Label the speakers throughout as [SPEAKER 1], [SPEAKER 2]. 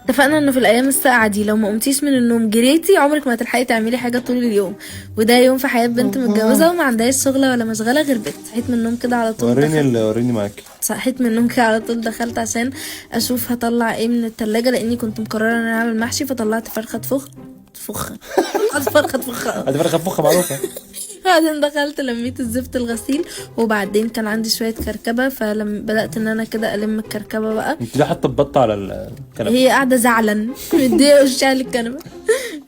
[SPEAKER 1] اتفقنا انه في الايام الساقعه دي لو ما قمتيش من النوم جريتي عمرك ما هتلحقي تعملي حاجه طول اليوم. وده يوم في حياه بنت متجوزه وما عندهاش شغله ولا مشغله غير بيت. صحيت من النوم كده على طول
[SPEAKER 2] وريني معاكي.
[SPEAKER 1] صحيت من النوم كده على طول دخلت عشان اشوف هطلع ايه من التلاجة، لاني كنت مقرره ان انا اعمل محشي، فطلعت فرخه
[SPEAKER 2] فرخه فخه معروفه.
[SPEAKER 1] بعدين دخلت لميت الزفت الغسيل، وبعدين كان عندي شويه كركبه، فلما بدات ان انا كده الم الكركبه بقى.
[SPEAKER 2] انت ليه حاطه البطه على الكنبه؟
[SPEAKER 1] هي قاعده زعلن مديه وشها للكنبه.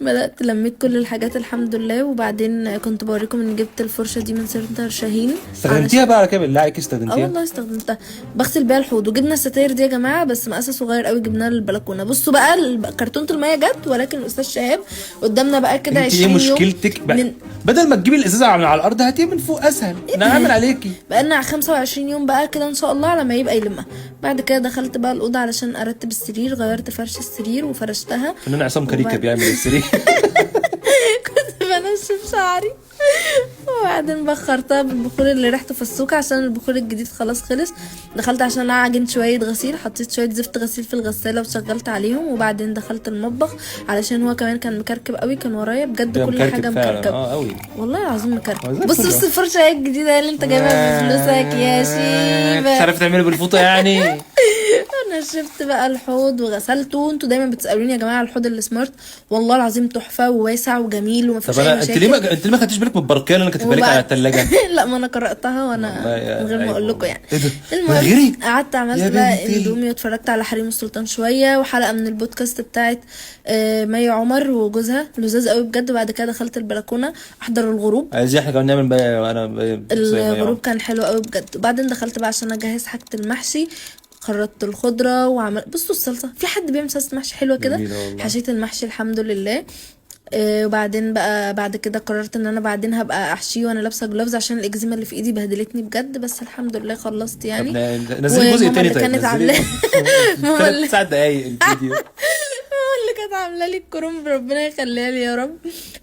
[SPEAKER 1] بدات لميت كل الحاجات الحمد لله. وبعدين كنت بوريكم اني جبت الفرشه دي من سنتر شاهين.
[SPEAKER 2] استخدمتيها بقى على كده بالله عليكي؟ استخدمتيها؟
[SPEAKER 1] والله استخدمتها، بغسل بيها الحوض. وجبنا الستاير دي يا جماعه بس مقاسها صغير قوي، جبناها للبلكونه. بصوا بقى كرتونه الميه جت، ولكن الاستاذ شهاب قدامنا بقى كده 20
[SPEAKER 2] ايه
[SPEAKER 1] يوم.
[SPEAKER 2] مشكلتك بقى؟ بدل ما تجيبي الازازه من على الارض هاتيها من فوق اسهل. انا هعمل عليكي.
[SPEAKER 1] بقالنا 25 يوم بقى كده ان شاء الله على ما يبقى يلمها. بعد كده دخلت بقى الاوضه علشان ارتب السرير، غيرت فرش السرير وفرشتها.
[SPEAKER 2] فنان عصام كاريكا بيعمل السرير.
[SPEAKER 1] كنت بنشف شعري، وبعدين بخرتها بالبخور اللي ريحته فسوكه عشان البخور الجديد خلاص خلص. دخلت عشان اعجن شويه غسيل، حطيت شويه زفت غسيل في الغساله وشغلت عليهم. وبعدين دخلت المطبخ علشان هو كمان كان مكركب قوي، كان ورايا بجد كل حاجه مكركبه
[SPEAKER 2] قوي والله
[SPEAKER 1] العظيم مكركب. بص الفرشه الجديده اللي انت جايبها بفلوسك يا شيبه،
[SPEAKER 2] مش عارف تعملي بالفوطه يعني.
[SPEAKER 1] انا شفت بقى الحوض وغسلته. انتوا دايما بتسالوني يا جماعه على الحوض السمارت، والله العظيم تحفه وواسع وجميل وما فيهوش اي مشاكل.
[SPEAKER 2] انت ليه ما خدتيش بالك من البركان اللي انا كاتبها لك على الثلاجه؟
[SPEAKER 1] لا ما انا قراتها وانا من غير ما اقول لكم يعني.
[SPEAKER 2] المهم
[SPEAKER 1] قعدت عملت بقى اندومي واتفرجت على حريم السلطان شويه، وحلقه من البودكاست بتاعت مي عمر وجوزها لذاذ قوي بجد. وبعد كده دخلت البلكونه احضر الغروب.
[SPEAKER 2] عايزين احنا كمان نعمل بقى
[SPEAKER 1] الغروب كان حلو قوي بجد. وبعدين دخلت بقى عشان اجهز حاجه المحشي، خرطت الخضره وعمل بصوا الصلصه. في حد بيعمل صلصه محشي حلوه كده؟ حشيت المحشي الحمد لله. وبعدين بقى بعد كده قررت ان انا بعدين هبقى احشيه وانا لابسه جلوفز عشان الاكزيما اللي في ايدي بهدلتني بجد، بس الحمد لله خلصت يعني.
[SPEAKER 2] نزلي جزء تاني طيب.
[SPEAKER 1] كانت عامله
[SPEAKER 2] 3 دقايق الفيديو.
[SPEAKER 1] اللي كانت عامله لي الكرنب ربنا يخليها لي يا رب.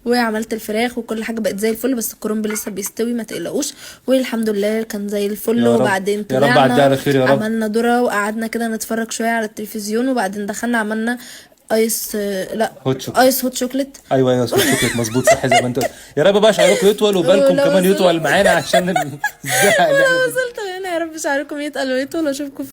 [SPEAKER 1] وعملت الفراخ وكل حاجه بقت زي الفل، بس الكرنب لسه بيستوي ما تقلقوش. والحمد لله كان زي الفل. وبعدين طلعنا عملنا ذره وقعدنا كده نتفرج شويه على التلفزيون. وبعدين دخلنا عملنا ايس هوت شوكليت.
[SPEAKER 2] ايوه هوت شوكليت مظبوط صح زي ما انت قلت. يا رب بقى شعركم يطول وبالكم كمان يطول معانا عشان الزهق اللي احنا
[SPEAKER 1] وصلت هنا. يا رب شعركم يتقل ويطول واشوفكم